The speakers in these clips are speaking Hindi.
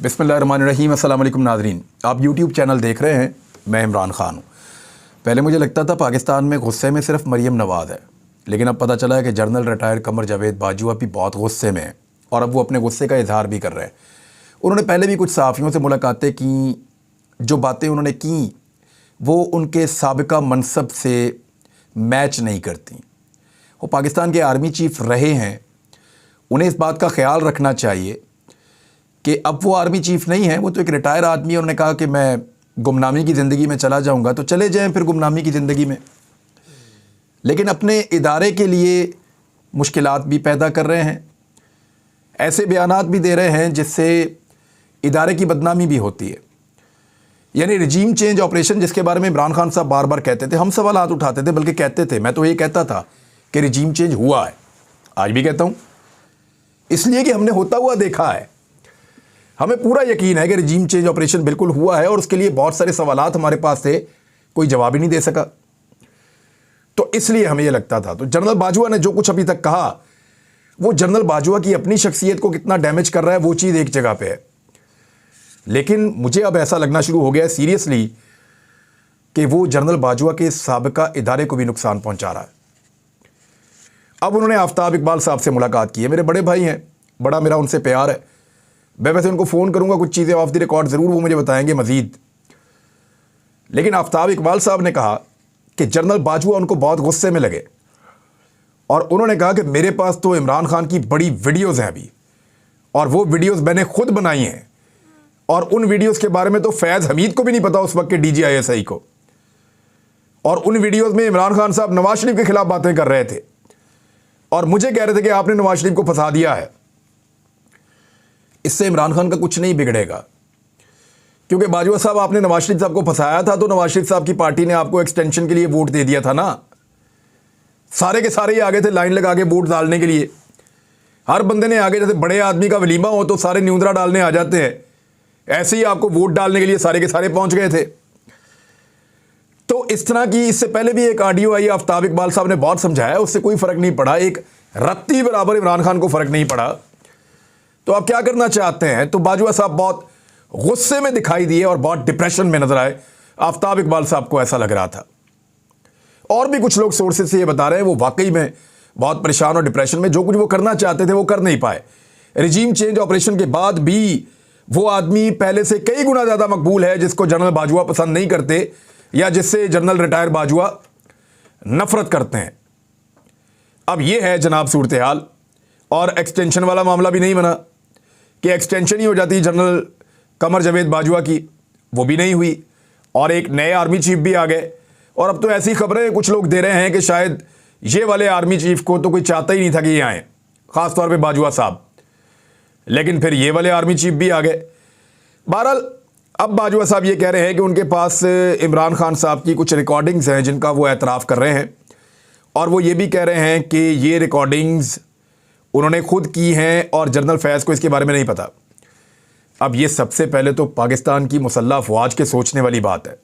बिस्मिल्लाहिर्रहमानिर्रहीम। अस्सलाम वालेकुम नाज़रीन, आप यूट्यूब चैनल देख रहे हैं। मैं इमरान ख़ान हूँ। पहले मुझे लगता था पाकिस्तान में गुस्से में सिर्फ मरीम नवाज़ है, लेकिन अब पता चला है कि जनरल रिटायर्ड कमर जावेद बाजवा भी बहुत गुस्से में हैं और अब वो अपने गुस्से का इजहार भी कर रहे हैं। उन्होंने पहले भी कुछ सहाफ़ियों से मुलाकातें की, जो बातें उन्होंने की वो उनके साबिका मनसब से मैच नहीं करती। वो पाकिस्तान के आर्मी चीफ़ रहे हैं, उन्हें इस बात का ख्याल रखना चाहिए कि अब वो आर्मी चीफ़ नहीं है, वो तो एक रिटायर आदमी है। उन्होंने कहा कि मैं गुमनामी की ज़िंदगी में चला जाऊंगा, तो चले जाएं फिर गुमनामी की ज़िंदगी में, लेकिन अपने इदारे के लिए मुश्किलात भी पैदा कर रहे हैं, ऐसे बयानात भी दे रहे हैं जिससे इदारे की बदनामी भी होती है। यानी रिजीम चेंज ऑपरेशन, जिसके बारे में इमरान खान साहब बार बार कहते थे, हम सवाल हाथ उठाते थे, बल्कि कहते थे, मैं तो ये कहता था कि रिजीम चेंज हुआ है, आज भी कहता हूँ, इसलिए कि हमने होता हुआ देखा है। हमें पूरा यकीन है कि रिजीम चेंज ऑपरेशन बिल्कुल हुआ है और उसके लिए बहुत सारे सवालात हमारे पास थे, कोई जवाब ही नहीं दे सका, तो इसलिए हमें यह लगता था। तो जनरल बाजवा ने जो कुछ अभी तक कहा, वो जनरल बाजवा की अपनी शख्सियत को कितना डैमेज कर रहा है वो चीज़ एक जगह पे है, लेकिन मुझे अब ऐसा लगना शुरू हो गया है सीरियसली कि वो जनरल बाजवा के साबिका इदारे को भी नुकसान पहुंचा रहा है। अब उन्होंने आफ्ताब इकबाल साहब से मुलाकात की है, मेरे बड़े भाई हैं, बड़ा मेरा उनसे प्यार है। मैं वैसे उनको फ़ोन करूंगा, कुछ चीज़ें ऑफ द रिकॉर्ड ज़रूर वो मुझे बताएंगे मज़ीद, लेकिन आफ्ताब इकबाल साहब ने कहा कि जनरल बाजवा उनको बहुत गुस्से में लगे और उन्होंने कहा कि मेरे पास तो इमरान खान की बड़ी वीडियोज़ हैं अभी, और वो वीडियोज़ मैंने खुद बनाई हैं, और उन वीडियोज़ के बारे में तो फैज़ हमीद को भी नहीं पता, उस वक्त के DGISI को, और उन वीडियोज़ में इमरान खान साहब नवाज शरीफ के खिलाफ बातें कर रहे थे और मुझे कह रहे थे कि आपने नवाज शरीफ को फंसा दिया है। इससे इमरान खान का कुछ नहीं बिगड़ेगा, क्योंकि बाजवा साहब आपने नवाज शरीफ साहब को फंसाया था तो नवाज शरीफ साहब की पार्टी ने आपको एक्सटेंशन के लिए वोट दे दिया था ना। सारे के सारे ही आगे थे लाइन लगा के वोट डालने के लिए, हर बंदे ने आगे, जैसे बड़े आदमी का वलीमा हो तो सारे न्यूंदरा डालने आ जाते हैं, ऐसे ही आपको वोट डालने के लिए सारे के सारे पहुंच गए थे। तो इस तरह की, इससे पहले भी एक ऑडियो आई, आफ्ताब इकबाल साहब ने बहुत समझाया, उससे कोई फर्क नहीं पड़ा, एक रत्ती बराबर इमरान खान को फर्क नहीं पड़ा। तो आप क्या करना चाहते हैं? तो बाजवा साहब बहुत गुस्से में दिखाई दिए और बहुत डिप्रेशन में नजर आए, आफ्ताब इकबाल साहब को ऐसा लग रहा था। और भी कुछ लोग सोर्सेज से ये बता रहे हैं वो वाकई में बहुत परेशान और डिप्रेशन में, जो कुछ वो करना चाहते थे वो कर नहीं पाए। रिजीम चेंज ऑपरेशन के बाद भी वो आदमी पहले से कई गुना ज़्यादा मकबूल है जिसको जनरल बाजवा पसंद नहीं करते या जिससे जनरल रिटायर बाजवा नफरत करते हैं। अब ये है जनाब सूरत हाल, और एक्सटेंशन वाला मामला भी नहीं बना कि एक्सटेंशन ही हो जाती जनरल कमर जावेद बाजवा की, वो भी नहीं हुई, और एक नए आर्मी चीफ भी आ गए। और अब तो ऐसी खबरें कुछ लोग दे रहे हैं कि शायद ये वाले आर्मी चीफ को तो कोई चाहता ही नहीं था कि ये आए, ख़ासतौर पे बाजवा साहब, लेकिन फिर ये वाले आर्मी चीफ भी आ गए। बहरहाल अब बाजवा साहब ये कह रहे हैं कि उनके पास इमरान खान साहब की कुछ रिकॉर्डिंग्स हैं जिनका वो एतराफ़ कर रहे हैं, और वो ये भी कह रहे हैं कि ये रिकॉर्डिंग्स उन्होंने खुद की हैं और जनरल फैज़ को इसके बारे में नहीं पता। अब ये सबसे पहले तो पाकिस्तान की मुसल्लह अफवाज के सोचने वाली बात है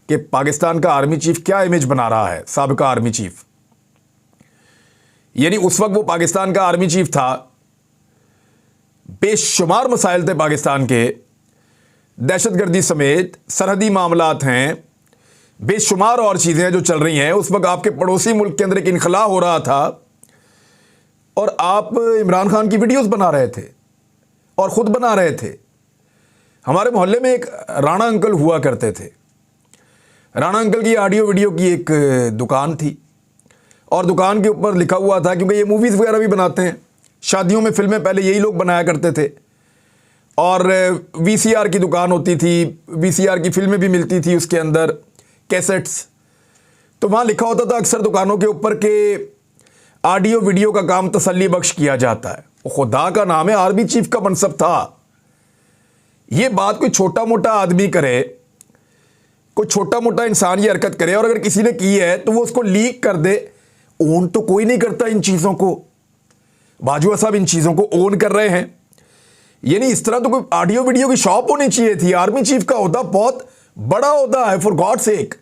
कि पाकिस्तान का आर्मी चीफ क्या इमेज बना रहा है। साबिका आर्मी चीफ, यानी उस वक्त वो पाकिस्तान का आर्मी चीफ था, बेशुमार मसाइल थे पाकिस्तान के, दहशतगर्दी समेत सरहदी मामलात हैं, बेशुमार और चीज़ें हैं जो चल रही हैं। उस वक्त आपके पड़ोसी मुल्क के अंदर एक इनखला हो रहा था और आप इमरान खान की वीडियोस बना रहे थे और ख़ुद बना रहे थे। हमारे मोहल्ले में एक राणा अंकल हुआ करते थे, राणा अंकल की ऑडियो वीडियो की एक दुकान थी और दुकान के ऊपर लिखा हुआ था, क्योंकि ये मूवीज़ वगैरह भी बनाते हैं, शादियों में फिल्में पहले यही लोग बनाया करते थे, और VCR की दुकान होती थी, VCR की फिल्में भी मिलती थी उसके अंदर, कैसेट्स, तो वहाँ लिखा होता था अक्सर दुकानों के ऊपर के ऑडियो वीडियो का काम तसल्ली बख्श किया जाता है। वो खुदा का नाम है, आर्मी चीफ का मनसब था। ये बात कोई छोटा मोटा आदमी करे, कोई छोटा मोटा इंसान ये हरकत करे, और अगर किसी ने की है तो वो उसको लीक कर दे। ओन तो कोई नहीं करता इन चीज़ों को, बाजवा साहब इन चीज़ों को ओन कर रहे हैं। यानी इस तरह तो कोई ऑडियो वीडियो की शॉप होनी चाहिए थी। आर्मी चीफ का ओहदा बहुत बड़ा ओहदा है, फॉर गॉड सेक।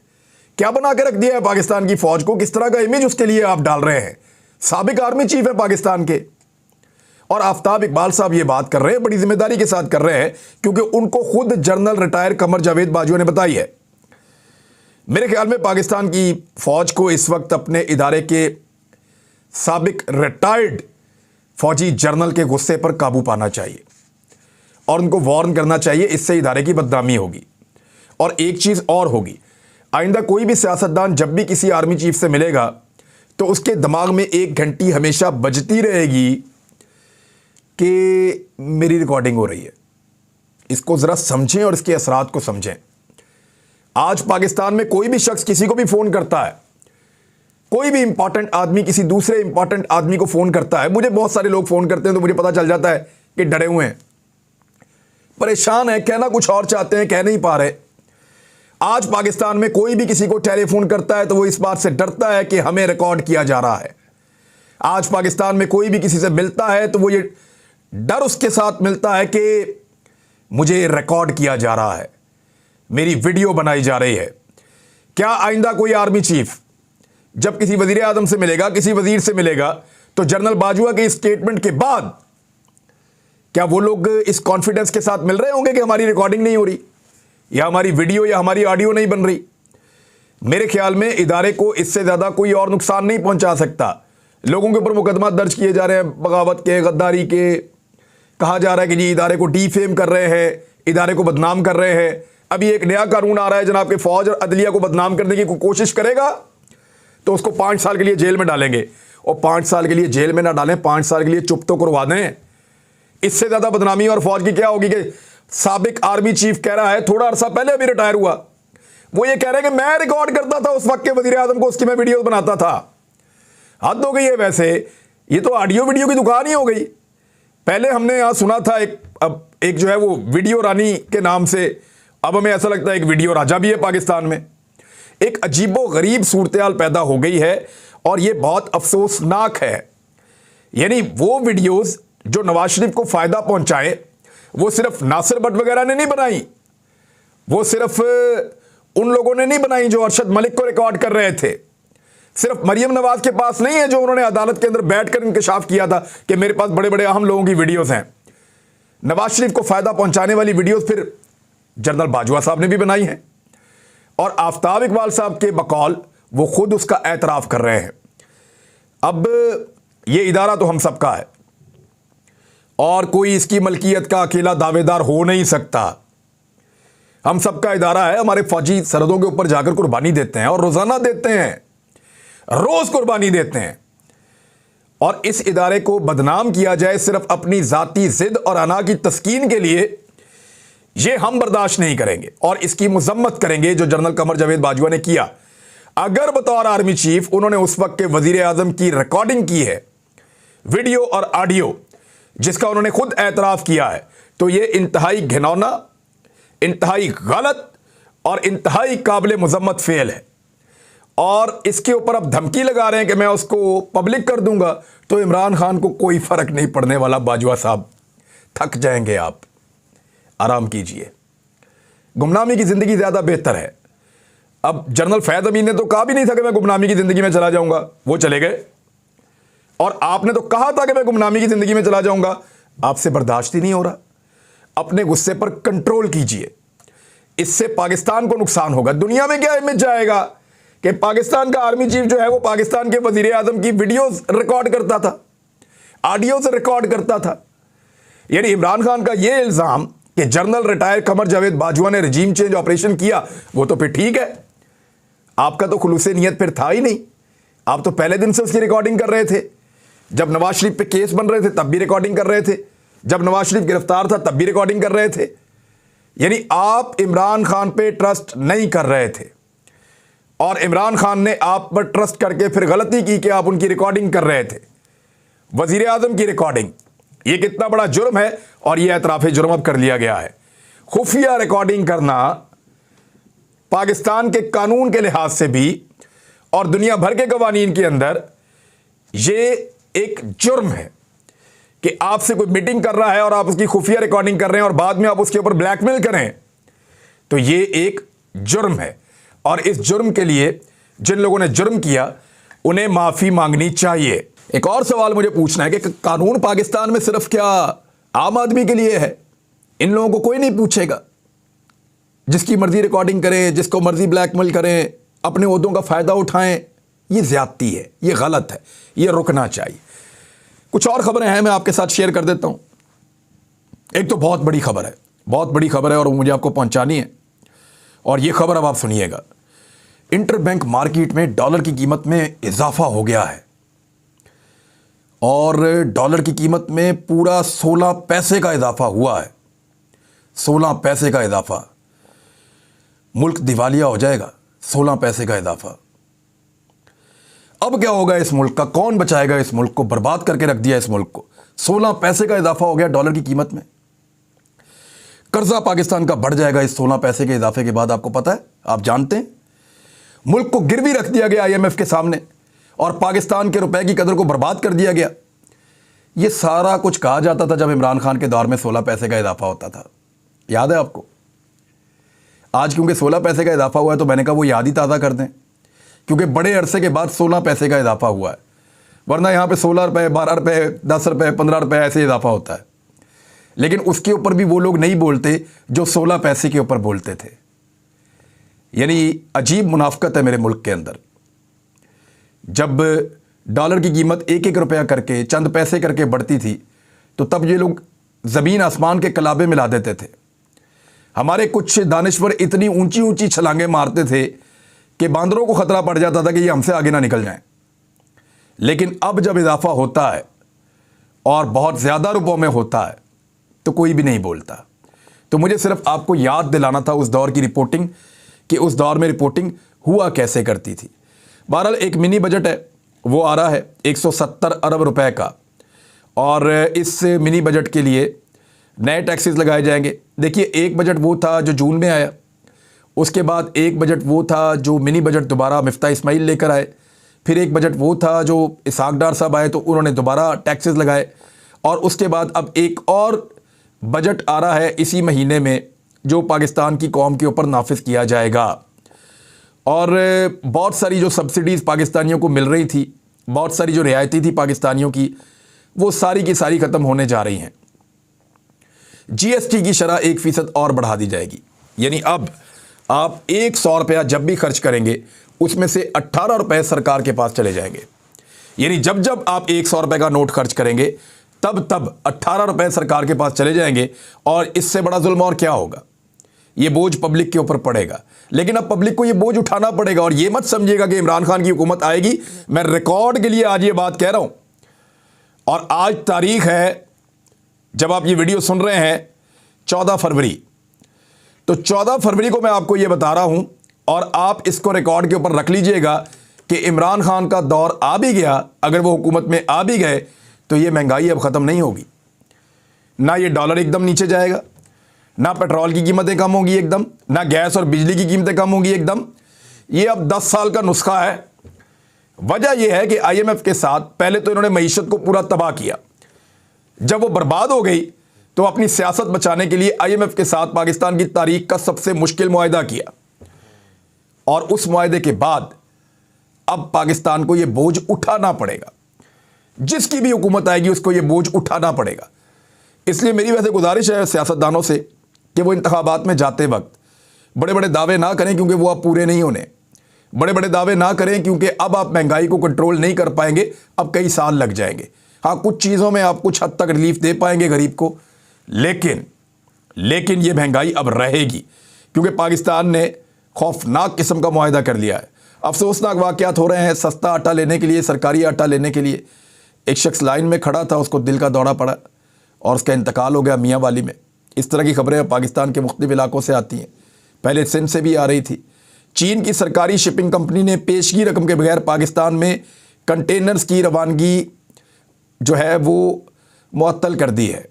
क्या बना के रख दिया है पाकिस्तान की फौज को, किस तरह का इमेज उसके लिए आप डाल रहे हैं। साबिक आर्मी चीफ है पाकिस्तान के, और आफ्ताब इकबाल साहब ये बात कर रहे हैं, बड़ी जिम्मेदारी के साथ कर रहे हैं, क्योंकि उनको खुद जनरल रिटायर कमर जावेद बाजवा ने बताई है। मेरे ख्याल में पाकिस्तान की फौज को इस वक्त अपने इदारे के साबिक रिटायर्ड फौजी जनरल के गुस्से पर काबू पाना चाहिए और उनको वार्न करना चाहिए, इससे इदारे की बदनामी होगी। और एक चीज़ और होगी, आइंदा कोई भी सियासतदान जब भी किसी आर्मी चीफ से मिलेगा तो उसके दिमाग में एक घंटी हमेशा बजती रहेगी कि मेरी रिकॉर्डिंग हो रही है। इसको ज़रा समझें और इसके असरात को समझें। आज पाकिस्तान में कोई भी शख्स किसी को भी फ़ोन करता है, कोई भी इंपॉर्टेंट आदमी किसी दूसरे इंपॉर्टेंट आदमी को फ़ोन करता है, मुझे बहुत सारे लोग फ़ोन करते हैं तो मुझे पता चल जाता है कि डरे हुए हैं, परेशान है, कहना कुछ और चाहते हैं, कह नहीं पा रहे। आज पाकिस्तान में कोई भी किसी को टेलीफोन करता है तो वो इस बात से डरता है कि हमें रिकॉर्ड किया जा रहा है। आज पाकिस्तान में कोई भी किसी से मिलता है तो वो ये डर उसके साथ मिलता है कि मुझे रिकॉर्ड किया जा रहा है, मेरी वीडियो बनाई जा रही है। क्या आइंदा कोई आर्मी चीफ जब किसी वजीर आजम से मिलेगा, किसी वजीर से मिलेगा, तो जनरल बाजवा के स्टेटमेंट के बाद क्या वो लोग इस कॉन्फिडेंस के साथ मिल रहे होंगे कि हमारी रिकॉर्डिंग नहीं हो रही या हमारी वीडियो या हमारी ऑडियो नहीं बन रही? मेरे ख्याल में इदारे को इससे ज़्यादा कोई और नुकसान नहीं पहुंचा सकता। लोगों के ऊपर मुकदमा दर्ज किए जा रहे हैं, बगावत के, गद्दारी के, कहा जा रहा है कि जी इदारे को डीफेम कर रहे हैं, इदारे को बदनाम कर रहे हैं। अभी एक नया कानून आ रहा है जनाब, के फौज और अदलिया को बदनाम करने की कोई कोशिश करेगा तो उसको 5 साल के लिए जेल में डालेंगे। और 5 साल के लिए जेल में ना डालें, 5 साल के लिए चुप तो करवा दें। इससे ज़्यादा बदनामी और फौज की क्या होगी कि साबिक आर्मी चीफ कह रहा है, थोड़ा अरसा पहले अभी रिटायर हुआ, वो ये कह रहे हैं कि मैं रिकॉर्ड करता था उस वक्त के वजीर आजम को, उसकी मैं वीडियो बनाता था। हद हो गई है। वैसे ये तो ऑडियो वीडियो की दुकान ही हो गई। पहले हमने यहाँ सुना था एक जो है वो वीडियो रानी के नाम से, अब हमें ऐसा लगता है एक वीडियो राजा भी है पाकिस्तान में। एक अजीबो गरीब सूरत-ए-हाल पैदा हो गई है और ये बहुत अफसोसनाक है। यानी वो वीडियोस जो नवाज शरीफ को फायदा पहुंचाए वो सिर्फ नासिर भट्ट वगैरह ने नहीं बनाई, वो सिर्फ उन लोगों ने नहीं बनाई जो अरशद मलिक को रिकॉर्ड कर रहे थे। सिर्फ मरियम नवाज के पास नहीं है जो उन्होंने अदालत के अंदर बैठकर इंकशाफ किया था कि मेरे पास बड़े बड़े अहम लोगों की वीडियोस हैं। नवाज शरीफ को फायदा पहुंचाने वाली वीडियोस फिर जनरल बाजवा साहब ने भी बनाई हैं और आफ्ताब इकबाल साहब के बकौल वो खुद उसका एतराफ़ कर रहे हैं। अब ये इदारा तो हम सबका है और कोई इसकी मलकियत का अकेला दावेदार हो नहीं सकता। हम सबका इदारा है। हमारे फौजी सरहदों के ऊपर जाकर कुर्बानी देते हैं और रोज़ाना देते हैं, रोज़ कुर्बानी देते हैं। और इस इदारे को बदनाम किया जाए सिर्फ अपनी ज़ाती ज़िद और अना की तस्कीन के लिए, ये हम बर्दाश्त नहीं करेंगे और इसकी मजम्मत करेंगे जो जनरल कमर जावेद बाजवा ने किया। अगर बतौर आर्मी चीफ उन्होंने उस वक्त के वजीर आजम की रिकॉर्डिंग की है, वीडियो और ऑडियो, जिसका उन्होंने खुद एतराफ़ किया है, तो ये इंतहाई घिनौना, इंतहाई गलत और इंतहाई काबिल मजम्मत फेल है। और इसके ऊपर अब धमकी लगा रहे हैं कि मैं उसको पब्लिक कर दूंगा, तो इमरान खान को कोई फ़र्क नहीं पड़ने वाला। बाजवा साहब थक जाएंगे, आप आराम कीजिए। गुमनामी की ज़िंदगी ज़्यादा बेहतर है। अब जनरल फैज़ अमीन ने तो कहा भी नहीं था कि मैं गुमनामी की ज़िंदगी में चला जाऊंगा, वो चले गए। और आपने तो कहा था कि मैं गुमनामी की ज़िंदगी में चला जाऊंगा, आपसे बर्दाश्त ही नहीं हो रहा। अपने गुस्से पर कंट्रोल कीजिए, इससे पाकिस्तान को नुकसान होगा। दुनिया में क्या इमेज जाएगा कि पाकिस्तान का आर्मी चीफ जो है वो पाकिस्तान के वजीर आजम की वीडियोस रिकॉर्ड करता था, ऑडियो से रिकॉर्ड करता था। यानी इमरान खान का ये इल्ज़ाम कि जनरल रिटायर कमर जावेद बाजवा ने रजीम चेंज ऑपरेशन किया, वो तो फिर ठीक है। आपका तो खुलूसे नियत फिर था ही नहीं। आप तो पहले दिन से उसकी रिकॉर्डिंग कर रहे थे। जब नवाज शरीफ पे केस बन रहे थे तब भी रिकॉर्डिंग कर रहे थे, जब नवाज शरीफ गिरफ्तार था तब भी रिकॉर्डिंग कर रहे थे। यानी आप इमरान खान पे ट्रस्ट नहीं कर रहे थे और इमरान खान ने आप पर ट्रस्ट करके फिर गलती की कि आप उनकी रिकॉर्डिंग कर रहे थे, वजीर आजम की रिकॉर्डिंग। ये कितना बड़ा जुर्म है और ये एतराफ़ जुर्म अब कर लिया गया है। खुफिया रिकॉर्डिंग करना पाकिस्तान के कानून के लिहाज से भी और दुनिया भर के कवानीन के अंदर ये एक जुर्म है कि आपसे कोई मीटिंग कर रहा है और आप उसकी खुफिया रिकॉर्डिंग कर रहे हैं और बाद में आप उसके ऊपर ब्लैकमेल करें, तो ये एक जुर्म है। और इस जुर्म के लिए जिन लोगों ने जुर्म किया उन्हें माफ़ी मांगनी चाहिए। एक और सवाल मुझे पूछना है कि कानून पाकिस्तान में सिर्फ क्या आम आदमी के लिए है? इन लोगों को कोई नहीं पूछेगा? जिसकी मर्जी रिकॉर्डिंग करें, जिसको मर्जी ब्लैकमेल करें, अपने ओहदों का फ़ायदा उठाएं, ये ज़्यादती है, ये गलत है, ये रुकना चाहिए। कुछ और ख़बरें हैं, मैं आपके साथ शेयर कर देता हूँ। एक तो बहुत बड़ी खबर है, बहुत बड़ी खबर है और मुझे आपको पहुँचानी है, और ये खबर अब आप सुनिएगा। इंटरबैंक मार्केट में डॉलर की कीमत में इजाफा हो गया है और डॉलर की कीमत में पूरा 16 पैसे का इजाफा हुआ है। 16 पैसे का इजाफा, मुल्क दिवालिया हो जाएगा। 16 पैसे का इजाफा। अब क्या होगा इस मुल्क का? कौन बचाएगा इस मुल्क को? बर्बाद करके रख दिया इस मुल्क को। 16 पैसे का इजाफा हो गया डॉलर की कीमत में। कर्जा पाकिस्तान का बढ़ जाएगा इस 16 पैसे के इजाफे के बाद। आपको पता है, आप जानते हैं, मुल्क को गिरवी रख दिया गया IMF के सामने और पाकिस्तान के रुपए की कदर को बर्बाद कर दिया गया। यह सारा कुछ कहा जाता था जब इमरान खान के दौर में 16 पैसे का इजाफा होता था। याद है आपको? आज क्योंकि 16 पैसे का इजाफा हुआ है तो मैंने कहा वो याद ही ताज़ा कर दें, क्योंकि बड़े अरसे के बाद 16 पैसे का इजाफा हुआ है। वरना यहाँ पे 16 रुपये, 12 रुपये, 10 रुपये, 15 रुपये ऐसे इजाफा होता है। लेकिन उसके ऊपर भी वो लोग नहीं बोलते जो 16 पैसे के ऊपर बोलते थे। यानी अजीब मुनाफकत है मेरे मुल्क के अंदर। जब डॉलर की कीमत 1-1 रुपया करके, चंद पैसे करके बढ़ती थी, तो तब ये लोग ज़मीन आसमान के कलाबे मिला देते थे। हमारे कुछ दानिश्वर इतनी ऊंची ऊंची छलांगे मारते थे कि बांदरों को खतरा पड़ जाता था कि ये हमसे आगे ना निकल जाएं। लेकिन अब जब इजाफा होता है और बहुत ज़्यादा रुपयों में होता है तो कोई भी नहीं बोलता। तो मुझे सिर्फ आपको याद दिलाना था उस दौर की रिपोर्टिंग, कि उस दौर में रिपोर्टिंग हुआ कैसे करती थी। बहरहाल एक मिनी बजट है, वो आ रहा है 170 अरब रुपए का, और इस मिनी बजट के लिए नए टैक्सेस लगाए जाएंगे। देखिए, एक बजट वो था जो जून में आया, उसके बाद एक बजट वो था जो मिनी बजट दोबारा मिफ्ता इस्माइल लेकर आए, फिर एक बजट वो था जो इसहाक डार साहब आए तो उन्होंने दोबारा टैक्सेस लगाए, और उसके बाद अब एक और बजट आ रहा है इसी महीने में जो पाकिस्तान की कौम के ऊपर नाफिज किया जाएगा। और बहुत सारी जो सब्सिडीज़ पाकिस्तानियों को मिल रही थी, बहुत सारी जो रियायती थी पाकिस्तानियों की, वो सारी की सारी ख़त्म होने जा रही हैं। GST की शरह 1% और बढ़ा दी जाएगी। यानी अब आप 100 रुपया जब भी खर्च करेंगे उसमें से 18 रुपये सरकार के पास चले जाएंगे। यानी जब जब आप 100 रुपये का नोट खर्च करेंगे तब तब 18 रुपये सरकार के पास चले जाएंगे। और इससे बड़ा जुल्म और क्या होगा? ये बोझ पब्लिक के ऊपर पड़ेगा। लेकिन अब पब्लिक को ये बोझ उठाना पड़ेगा। और ये मत समझिएगा कि इमरान खान की हुकूमत आएगी, मैं रिकॉर्ड के लिए आज ये बात कह रहा हूं, और आज तारीख है, जब आप ये वीडियो सुन रहे हैं 14 फरवरी, तो 14 फरवरी को मैं आपको ये बता रहा हूं, और आप इसको रिकॉर्ड के ऊपर रख लीजिएगा कि इमरान खान का दौर आ भी गया, अगर वो हुकूमत में आ भी गए तो ये महंगाई अब ख़त्म नहीं होगी। ना ये डॉलर एकदम नीचे जाएगा, ना पेट्रोल की कीमतें कम होगी एकदम, ना गैस और बिजली की कीमतें कम होगी एकदम। ये अब 10 साल का नुस्खा है। वजह यह है कि IMF के साथ पहले तो इन्होंने मईशत को पूरा तबाह किया। जब वो बर्बाद हो गई तो अपनी सियासत बचाने के लिए IMF के साथ पाकिस्तान की तारीख का सबसे मुश्किल मुआहदा किया, और उस मुआहदे के बाद अब पाकिस्तान को यह बोझ उठाना पड़ेगा। जिसकी भी हुकूमत आएगी उसको यह बोझ उठाना पड़ेगा। इसलिए मेरी वैसे गुजारिश है सियासतदानों से कि वो इंतखाबात में जाते वक्त बड़े बड़े दावे ना करें, क्योंकि वो अब पूरे नहीं होने। बड़े बड़े दावे ना करें, क्योंकि अब आप महंगाई को कंट्रोल नहीं कर पाएंगे, अब कई साल लग जाएंगे। हाँ, कुछ चीज़ों में आप कुछ हद तक रिलीफ दे पाएंगे गरीब को, लेकिन ये महंगाई अब रहेगी, क्योंकि पाकिस्तान ने खौफनाक किस्म का मुआहदा कर लिया है। अफसोसनाक वाक़यात हो रहे हैं। सस्ता आटा लेने के लिए, सरकारी आटा लेने के लिए एक शख्स लाइन में खड़ा था, उसको दिल का दौरा पड़ा और उसका इंतकाल हो गया मियाँ वाली में। इस तरह की खबरें पाकिस्तान के मुख्तलिफ इलाकों से आती हैं। पहले सिंध से भी आ रही थी। चीन की सरकारी शिपिंग कंपनी ने पेशगी रकम के बगैर पाकिस्तान में कंटेनर्स की रवानगी जो है वो मुअत्तल कर दी है।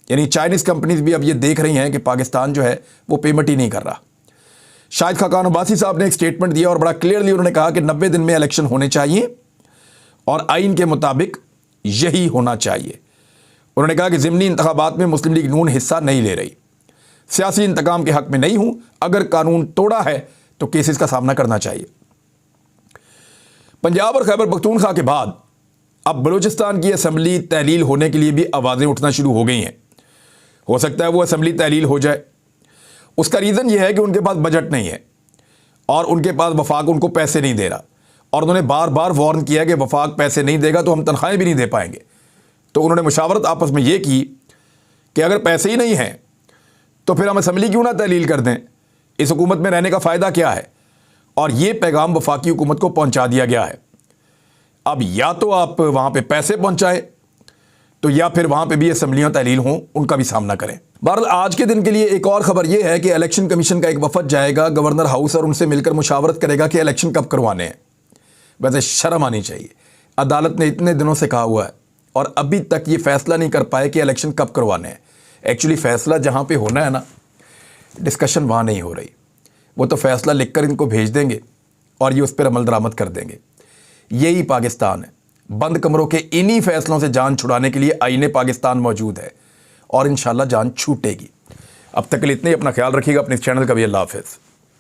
यानी चाइनीज़ कंपनीज भी अब ये देख रही हैं कि पाकिस्तान जो है वो पेमेंट ही नहीं कर रहा। शाहिद खाकान अब्बासी साहब ने एक स्टेटमेंट दिया और बड़ा क्लियरली उन्होंने कहा कि 90 दिन में इलेक्शन होने चाहिए और आइन के मुताबिक यही होना चाहिए। उन्होंने कहा कि ज़िमनी इंतखाबात में मुस्लिम लीग नून हिस्सा नहीं ले रही, सियासी इंतकाम के हक में नहीं हूं, अगर कानून तोड़ा है तो केसेस का सामना करना चाहिए। पंजाब और खैबर पख्तूनख्वा के बाद अब बलूचिस्तान की असम्बली तहलील होने के लिए भी आवाज़ें उठना शुरू हो गई हैं। हो सकता है वो असम्बली तहलील हो जाए। उसका रीज़न ये है कि उनके पास बजट नहीं है और उनके पास वफाक उनको पैसे नहीं दे रहा, और उन्होंने बार बार वार्न किया कि वफाक पैसे नहीं देगा तो हम तनख्वाहें भी नहीं दे पाएंगे। तो उन्होंने मुशावरत आपस में ये की कि अगर पैसे ही नहीं हैं तो फिर हम असम्बली क्यों ना तहलील कर दें, इस हुकूमत में रहने का फ़ायदा क्या है। और ये पैगाम वफाकी हुकूमत को पहुंचा दिया गया है। अब या तो आप वहाँ पे पैसे पहुँचाएँ तो या फिर वहाँ पे भी असम्बलियाँ तहलील हों, उनका भी सामना करें। बहरहाल आज के दिन के लिए एक और ख़बर यह है कि इलेक्शन कमीशन का एक वफद जाएगा गवर्नर हाउस और उनसे मिलकर मुशावरत करेगा कि इलेक्शन कब करवाने हैं। वैसे शर्म आनी चाहिए, अदालत ने इतने दिनों से कहा हुआ है और अभी तक ये फ़ैसला नहीं कर पाए कि इलेक्शन कब करवाने हैं। एक्चुअली फ़ैसला जहाँ पे होना है ना, डिस्कशन वहाँ नहीं हो रही। वो तो फ़ैसला लिखकर इनको भेज देंगे और ये उस पर अमल दरामद कर देंगे। यही पाकिस्तान है। बंद कमरों के इन्हीं फ़ैसलों से जान छुड़ाने के लिए आईने पाकिस्तान मौजूद है और इंशाल्लाह जान छूटेगी। अब तक के लिए इतने ही। अपना ख्याल रखिएगा। अपने चैनल का भी अल्लाह हाफ़िज़।